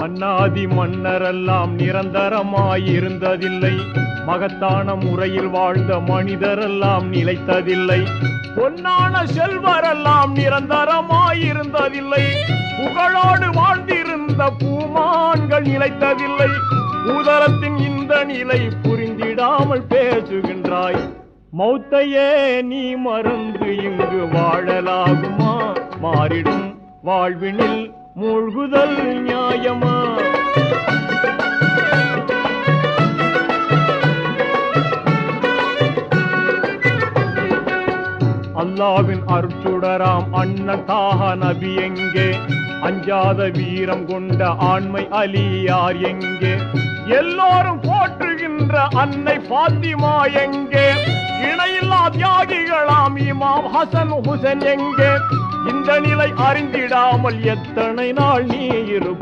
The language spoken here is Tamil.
மன்னாதி மன்னரெல்லாம் நிரந்தரமாயிருந்ததில்லை, மகத்தான முறையில் வாழ்ந்த மனிதரெல்லாம் நிலைத்ததில்லை. பொன்னான செல்வரெல்லாம் நிரந்தரமாயிருந்ததில்லை, புகழோடு வாழ்ந்திருந்த பூமான்கள் நிலைத்ததில்லை. உதரத்தின் இந்த நிலை புரிந்திடாமல் பேசுகின்றாய். மௌத்தையே நீ மறந்து இங்கு வாழலாகுமா? மாறிடும் வாழ்வினில் மூழ்குதல் நியாயமா? அல்லாவின் அருட்சுடராம் அண்ணன் தாஹா நபி எங்கே? அஞ்சாத வீரம் கொண்ட ஆண்மை அலி யார் எங்கே? எல்லோரும் போற்றுகின்ற அன்னை பாத்திமா எங்கே? இணையில்லா தியாகிகளாம் இமாம் ஹசன் ஹுசைன் எங்கே? இந்த நிலை அறிந்திடாமல் எத்தனை நாள் நீ இருப்பாய்?